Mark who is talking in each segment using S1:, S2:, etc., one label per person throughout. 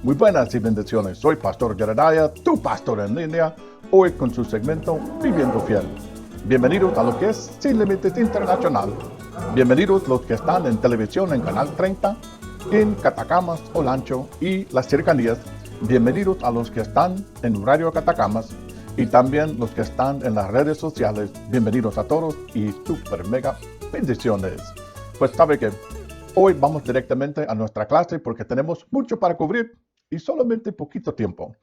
S1: Muy buenas y bendiciones. Soy Pastor Jedediah, tu pastor en línea, hoy con su segmento Viviendo Fiel. Bienvenidos a lo que es Sin Límites Internacional. Bienvenidos los que están en televisión en Canal 30, en Catacamas, Olancho y las cercanías. Bienvenidos a los que están en Radio Catacamas y también los que están en las redes sociales. Bienvenidos a todos y super mega bendiciones. Pues sabe que hoy vamos directamente a nuestra clase porque tenemos mucho para cubrir y solamente poquito tiempo.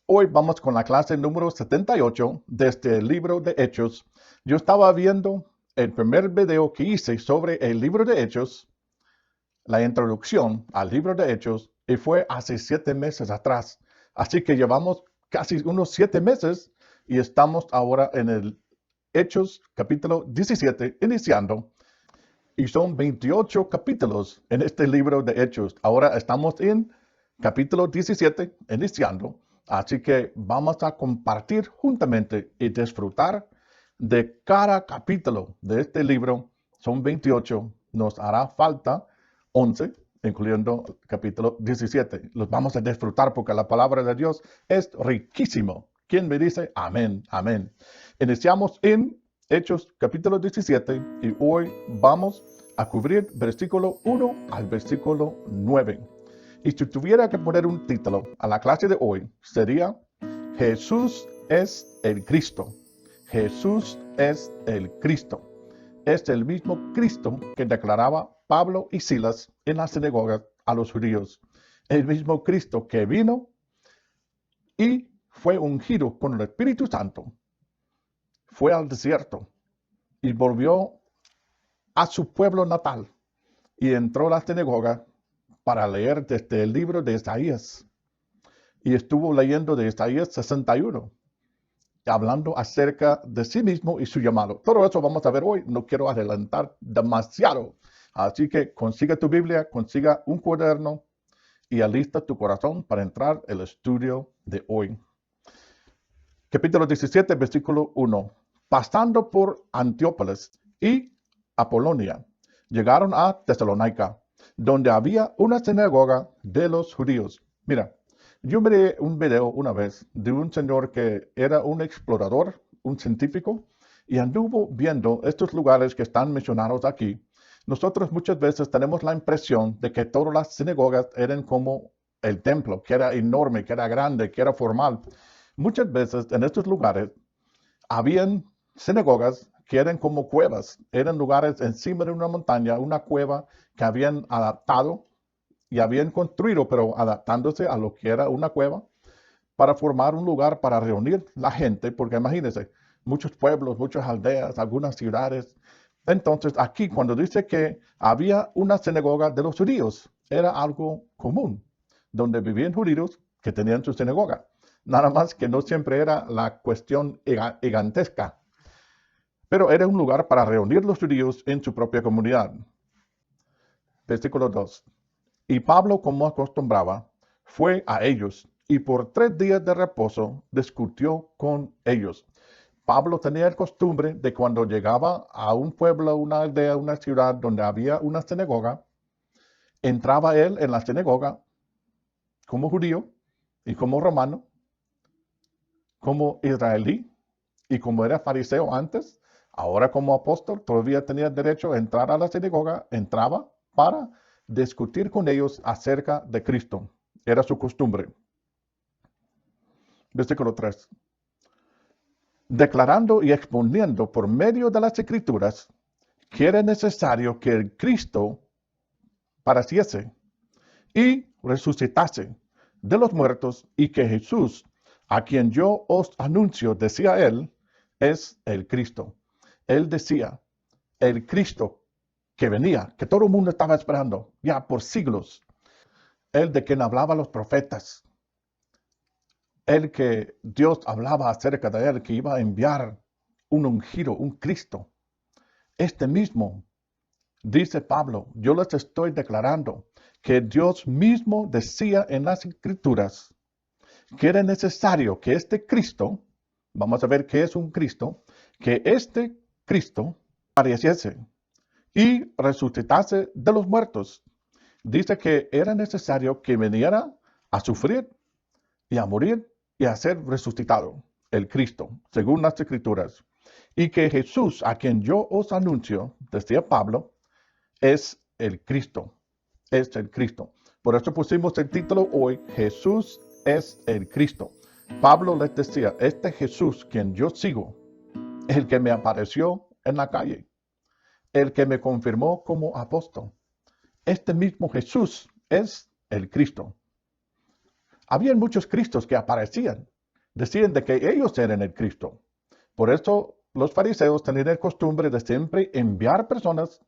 S1: Hoy vamos con la clase número 78 de este libro de Hechos. Yo estaba viendo el primer video que hice sobre el libro de Hechos, la introducción al libro de Hechos, y fue hace 7 meses atrás. Así que llevamos casi unos 7 meses y estamos ahora en el Hechos capítulo 17, iniciando. Y son 28 capítulos en este libro de Hechos. Ahora estamos en capítulo 17, iniciando. Así que vamos a compartir juntamente y disfrutar de cada capítulo de este libro. Son 28. Nos hará falta 11, incluyendo el capítulo 17. Los vamos a disfrutar porque la palabra de Dios es riquísimo. ¿Quién me dice amén? Amén. Iniciamos en Hechos capítulo 17 y hoy vamos a cubrir versículo 1 al versículo 9. Y si tuviera que poner un título a la clase de hoy, sería Jesús es el Cristo. Jesús es el Cristo. Es el mismo Cristo que declaraba Pablo y Silas en la sinagoga a los judíos. El mismo Cristo que vino y fue ungido con el Espíritu Santo. Fue al desierto y volvió a su pueblo natal y entró a la sinagoga para leer desde el libro de Isaías. Y estuvo leyendo de Isaías 61, hablando acerca de sí mismo y su llamado. Todo eso vamos a ver hoy. No quiero adelantar demasiado. Así que consiga tu Biblia, consiga un cuaderno y alista tu corazón para entrar al estudio de hoy. Capítulo 17, versículo 1. Pasando por Antiópolis y Apolonia, llegaron a Tesalónica, donde había una sinagoga de los judíos. Mira, yo miré un video una vez de un señor que era un explorador, un científico, y anduvo viendo estos lugares que están mencionados aquí. Nosotros muchas veces tenemos la impresión de que todas las sinagogas eran como el templo, que era enorme, que era grande, que era formal. Muchas veces en estos lugares habían sinagogas que eran como cuevas, eran lugares encima de una montaña, una cueva que habían adaptado y habían construido, pero adaptándose a lo que era una cueva, para formar un lugar para reunir la gente, porque imagínense, muchos pueblos, muchas aldeas, algunas ciudades. Entonces aquí cuando dice que había una sinagoga de los judíos, era algo común, donde vivían judíos que tenían su sinagoga. Nada más que no siempre era la cuestión gigantesca, pero era un lugar para reunir los judíos en su propia comunidad. Versículo 2. Y Pablo, como acostumbraba, fue a ellos y por 3 días de reposo discutió con ellos. Pablo tenía la costumbre de cuando llegaba a un pueblo, una aldea, una ciudad donde había una sinagoga, entraba él en la sinagoga como judío y como romano, como israelí y como era fariseo antes, ahora como apóstol todavía tenía derecho a entrar a la sinagoga, entraba para discutir con ellos acerca de Cristo. Era su costumbre. Versículo 3. Declarando y exponiendo por medio de las Escrituras que era necesario que el Cristo padeciese y resucitase de los muertos y que Jesús, a quien yo os anuncio, decía él, es el Cristo. Él decía, el Cristo que venía, que todo el mundo estaba esperando ya por siglos. Él de quien hablaba los profetas. Él que Dios hablaba acerca de él, que iba a enviar un ungido, un Cristo. Este mismo, dice Pablo, yo les estoy declarando que Dios mismo decía en las Escrituras que era necesario que este Cristo, vamos a ver qué es un Cristo, que este Cristo padeciese y resucitase de los muertos. Dice que era necesario que viniera a sufrir y a morir y a ser resucitado, el Cristo, según las Escrituras. Y que Jesús, a quien yo os anuncio, decía Pablo, es el Cristo, es el Cristo. Por eso pusimos el título hoy, Jesús es el Cristo. Pablo les decía, este Jesús, quien yo sigo, es el que me apareció en la calle, el que me confirmó como apóstol. Este mismo Jesús es el Cristo. Habían muchos Cristos que aparecían, decían de que ellos eran el Cristo. Por eso los fariseos tenían la costumbre de siempre enviar personas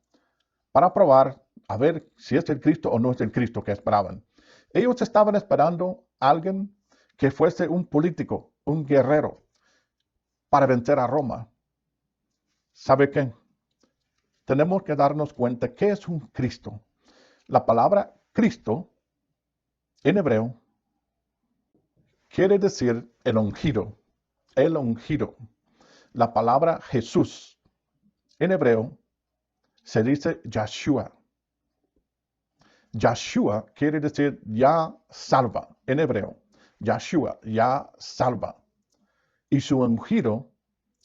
S1: para probar a ver si es el Cristo o no es el Cristo que esperaban. Ellos estaban esperando a alguien que fuese un político, un guerrero, para vencer a Roma. ¿Sabe qué? Tenemos que darnos cuenta que es un Cristo. La palabra Cristo en hebreo quiere decir el ungido, el ungido. La palabra Jesús en hebreo se dice Yeshua. Yeshua quiere decir ya salva en hebreo. Yeshua, ya salva. Y su ungido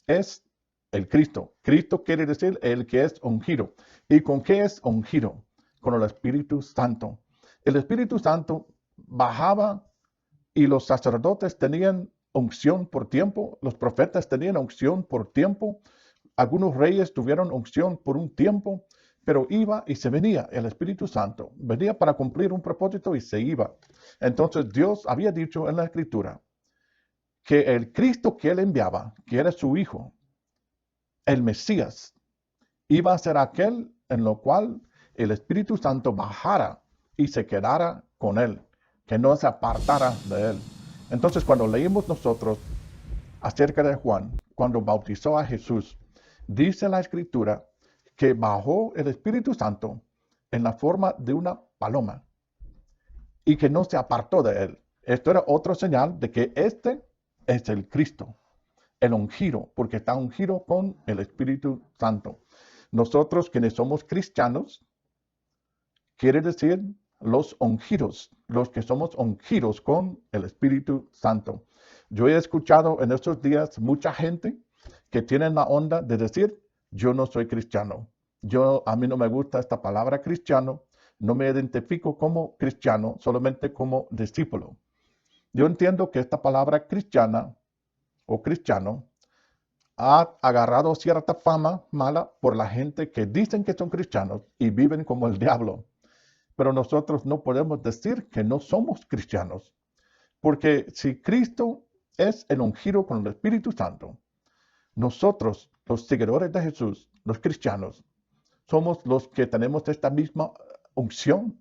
S1: es el Cristo. Cristo quiere decir el que es ungido. ¿Y con qué es ungido? Con el Espíritu Santo. El Espíritu Santo bajaba y los sacerdotes tenían unción por tiempo, los profetas tenían unción por tiempo, algunos reyes tuvieron unción por un tiempo, pero iba y se venía el Espíritu Santo, venía para cumplir un propósito y se iba. Entonces Dios había dicho en la Escritura que el Cristo que él enviaba, que era su Hijo, el Mesías, iba a ser aquel en lo cual el Espíritu Santo bajara y se quedara con él, que no se apartara de él. Entonces, cuando leímos nosotros acerca de Juan, cuando bautizó a Jesús, dice la Escritura que bajó el Espíritu Santo en la forma de una paloma y que no se apartó de él. Esto era otra señal de que este es el Cristo, el ungido, porque está ungido con el Espíritu Santo. Nosotros quienes somos cristianos, quiere decir los ungidos, los que somos ungidos con el Espíritu Santo. Yo he escuchado en estos días mucha gente que tiene la onda de decir, yo no soy cristiano. A mí no me gusta esta palabra cristiano, no me identifico como cristiano, solamente como discípulo. Yo entiendo que esta palabra cristiana o cristiano ha agarrado cierta fama mala por la gente que dicen que son cristianos y viven como el diablo. Pero nosotros no podemos decir que no somos cristianos, porque si Cristo es el ungido con el Espíritu Santo, nosotros, los seguidores de Jesús, los cristianos, somos los que tenemos esta misma unción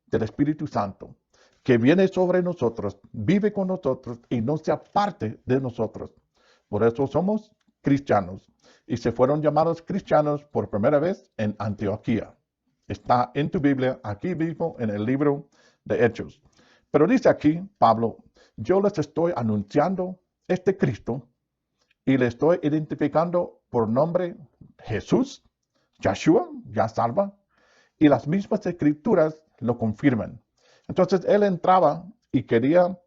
S1: del Espíritu Santo, que viene sobre nosotros, vive con nosotros y no se aparte de nosotros. Por eso somos cristianos y se fueron llamados cristianos por primera vez en Antioquía. Está en tu Biblia, aquí mismo en el libro de Hechos. Pero dice aquí Pablo, yo les estoy anunciando este Cristo y le estoy identificando por nombre Jesús, Yeshua, ya salva, y las mismas escrituras lo confirman. Entonces él entraba y quería,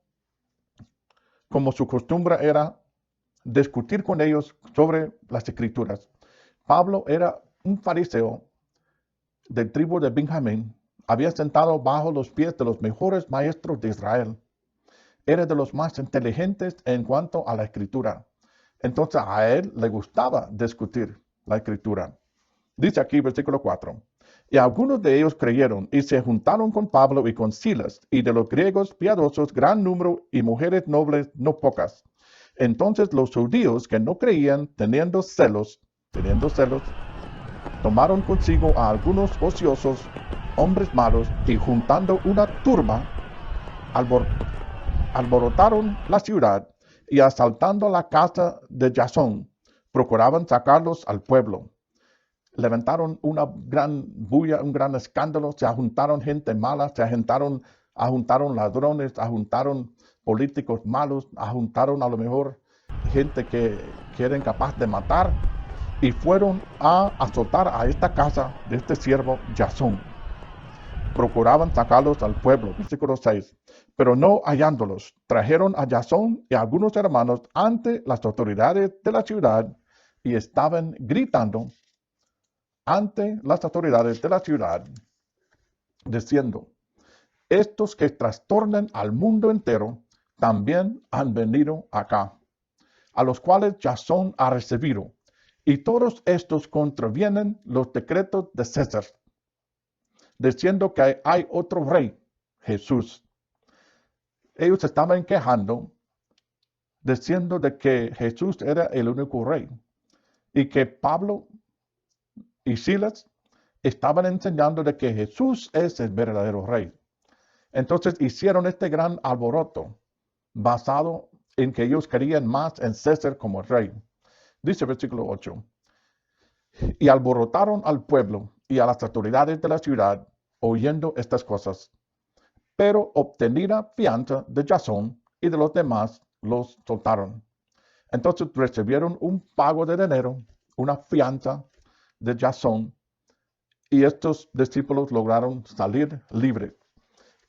S1: como su costumbre era, discutir con ellos sobre las escrituras. Pablo era un fariseo del tribu de Benjamín, había sentado bajo los pies de los mejores maestros de Israel. Era de los más inteligentes en cuanto a la escritura. Entonces a él le gustaba discutir la escritura. Dice aquí versículo 4. Y algunos de ellos creyeron y se juntaron con Pablo y con Silas, y de los griegos piadosos gran número y mujeres nobles no pocas. Entonces los judíos que no creían, teniendo celos, tomaron consigo a algunos ociosos, hombres malos, y juntando una turba, alborotaron la ciudad y asaltando la casa de Jasón, procuraban sacarlos al pueblo. Levantaron una gran bulla, un gran escándalo, se juntaron gente mala, se juntaron ladrones, juntaron políticos malos, juntaron a lo mejor gente que era incapaz de matar, y fueron a azotar a esta casa de este siervo Jasón. procuraban sacarlos al pueblo. Versículo 6. Pero no hallándolos, trajeron a Jasón y a algunos hermanos ante las autoridades de la ciudad y estaban gritando ante las autoridades de la ciudad, diciendo: estos que trastornan al mundo entero también han venido acá, a los cuales Jasón ha recibido, y todos estos contravienen los decretos de César, diciendo que hay otro rey, Jesús. Ellos estaban quejando, diciendo de que Jesús era el único rey, y que Pablo y Silas estaban enseñando de que Jesús es el verdadero rey. Entonces hicieron este gran alboroto basado en que ellos querían más en César como rey. Dice versículo 8. Y alborotaron al pueblo y a las autoridades de la ciudad oyendo estas cosas. Pero obtenida fianza de Jasón y de los demás, los soltaron. Entonces recibieron un pago de dinero, una fianza de Jasón, y estos discípulos lograron salir libres.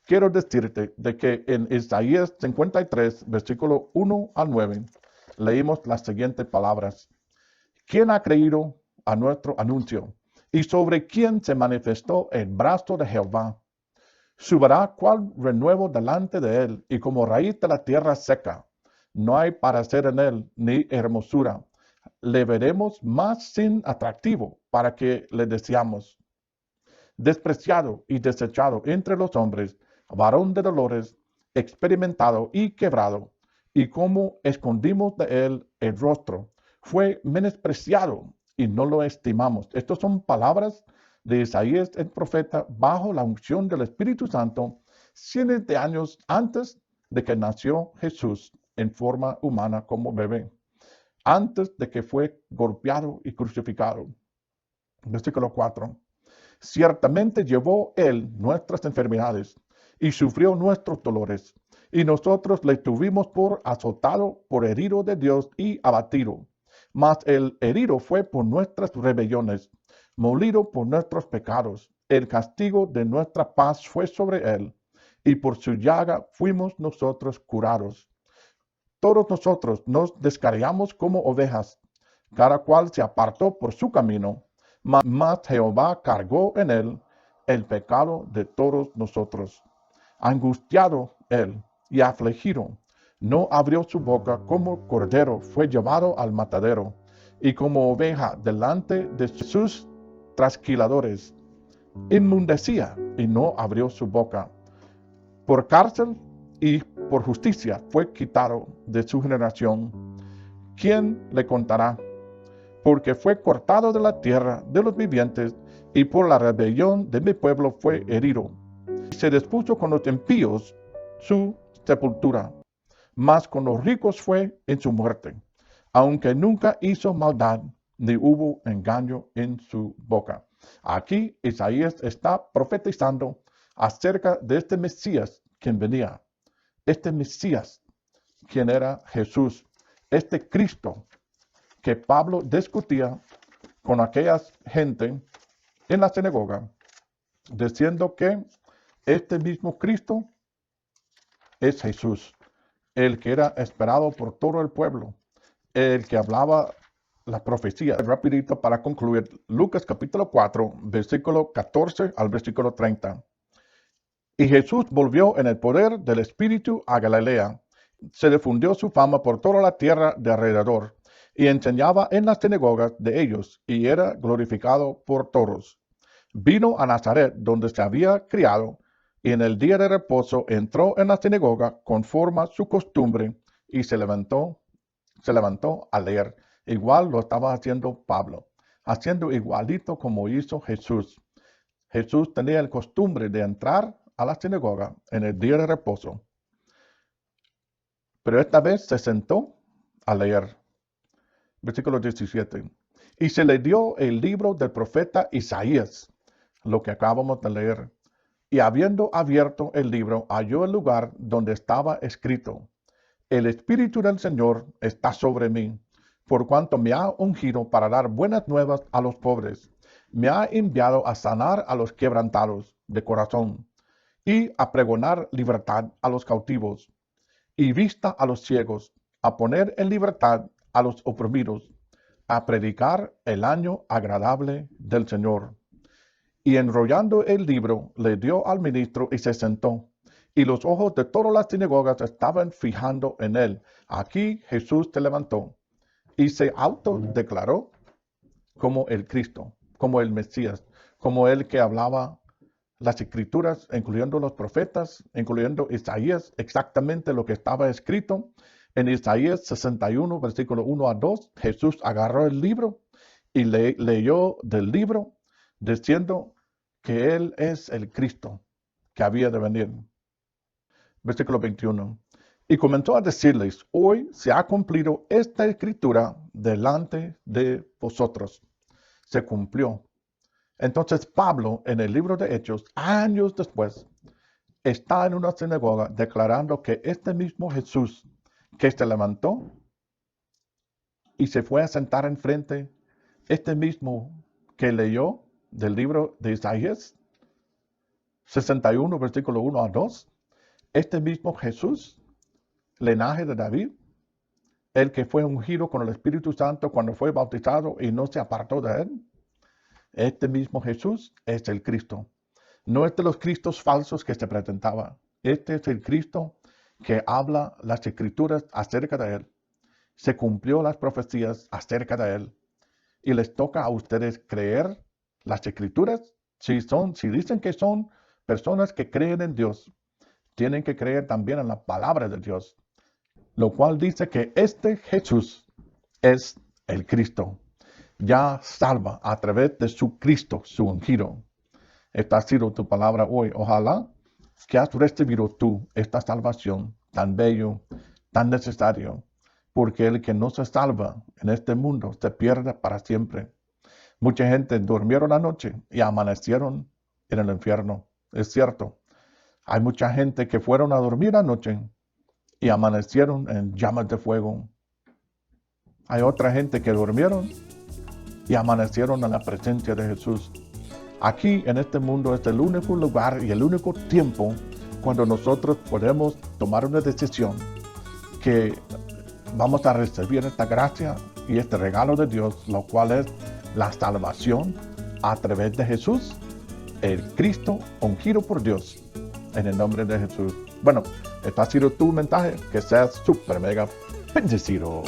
S1: Quiero decirte de que en Isaías 53, versículo 1 al 9, leímos las siguientes palabras. ¿Quién ha creído a nuestro anuncio? ¿Y sobre quién se manifestó el brazo de Jehová? Subirá cual renuevo delante de él, y como raíz de la tierra seca. No hay parecer en él, ni hermosura. Le veremos más sin atractivo, para que le deseamos. Despreciado y desechado entre los hombres, varón de dolores, experimentado y quebrado, y como escondimos de él el rostro, fue menospreciado y no lo estimamos. Estas son palabras de Isaías el profeta bajo la unción del Espíritu Santo, cientos de años antes de que nació Jesús en forma humana como bebé, antes de que fue golpeado y crucificado. Versículo 4. Ciertamente llevó él nuestras enfermedades y sufrió nuestros dolores, y nosotros le tuvimos por azotado, por herido de Dios y abatido. Mas el herido fue por nuestras rebeliones, molido por nuestros pecados. El castigo de nuestra paz fue sobre él, y por su llaga fuimos nosotros curados. Todos nosotros nos descarriamos como ovejas, cada cual se apartó por su camino, mas Jehová cargó en él el pecado de todos nosotros. Angustiado él y afligido, no abrió su boca, como cordero fue llevado al matadero, y como oveja delante de sus trasquiladores. Inmundecía y no abrió su boca. Por cárcel y por justicia fue quitado de su generación. ¿Quién le contará? Porque fue cortado de la tierra de los vivientes, y por la rebelión de mi pueblo fue herido. Se dispuso con los impíos su sepultura, mas con los ricos fue en su muerte, aunque nunca hizo maldad, ni hubo engaño en su boca. Aquí Isaías está profetizando acerca de este Mesías quien venía, este Mesías quien era Jesús, este Cristo que Pablo discutía con aquella gente en la sinagoga, diciendo que este mismo Cristo es Jesús, el que era esperado por todo el pueblo, el que hablaba la profecía. Rapidito para concluir, Lucas capítulo 4, versículo 14 al versículo 30. Y Jesús volvió en el poder del Espíritu a Galilea. Se difundió su fama por toda la tierra de alrededor, y enseñaba en las sinagogas de ellos, y era glorificado por todos. Vino a Nazaret, donde se había criado, y en el día de reposo entró en la sinagoga conforme a su costumbre, y se levantó a leer. Igual lo estaba haciendo Pablo, haciendo igualito como hizo Jesús. Jesús tenía la costumbre de entrar a la sinagoga en el día de reposo, pero esta vez se sentó a leer. Versículo 17. Y se le dio el libro del profeta Isaías, lo que acabamos de leer. Y habiendo abierto el libro, halló el lugar donde estaba escrito: El Espíritu del Señor está sobre mí, por cuanto me ha ungido para dar buenas nuevas a los pobres. me ha enviado a sanar a los quebrantados de corazón y a pregonar libertad a los cautivos y vista a los ciegos, a poner en libertad a los oprimidos, a predicar el año agradable del Señor. Y enrollando el libro, le dio al ministro y se sentó. Y los ojos de todas las sinagogas estaban fijando en él. Aquí Jesús se levantó y se autodeclaró como el Cristo, como el Mesías, como el que hablaba las escrituras, incluyendo los profetas, incluyendo Isaías, exactamente lo que estaba escrito. En Isaías 61, versículo 1 a 2, Jesús agarró el libro y leyó del libro, diciendo que Él es el Cristo que había de venir. Versículo 21. Y comenzó a decirles, hoy se ha cumplido esta escritura delante de vosotros. Se cumplió. Entonces Pablo, en el libro de Hechos, años después, está en una sinagoga declarando que este mismo Jesús que se levantó y se fue a sentar enfrente, este mismo que leyó del libro de Isaías 61, versículo 1 a 2, este mismo Jesús, linaje de David, el que fue ungido con el Espíritu Santo cuando fue bautizado y no se apartó de él, este mismo Jesús es el Cristo. No es de los Cristos falsos que se presentaba. Este es el Cristo que habla las escrituras acerca de él. Se cumplió las profecías acerca de él. Y les toca a ustedes creer las escrituras. Si dicen que son personas que creen en Dios, tienen que creer también en la palabra de Dios. Lo cual dice que este Jesús es el Cristo. Ya salva a través de su Cristo, su ungido. Esta ha sido tu palabra hoy. Ojalá que has recibido tú esta salvación tan bello, tan necesario, porque el que no se salva en este mundo se pierde para siempre. Mucha gente durmieron anoche y amanecieron en el infierno. Es cierto. Hay mucha gente que fueron a dormir anoche y amanecieron en llamas de fuego. Hay otra gente que durmieron y amanecieron en la presencia de Jesús. Aquí en este mundo es el único lugar y el único tiempo cuando nosotros podemos tomar una decisión que vamos a recibir esta gracia y este regalo de Dios, lo cual es la salvación a través de Jesús, el Cristo ungido por Dios, en el nombre de Jesús. Bueno, este ha sido tu mensaje, que seas súper mega bendecido.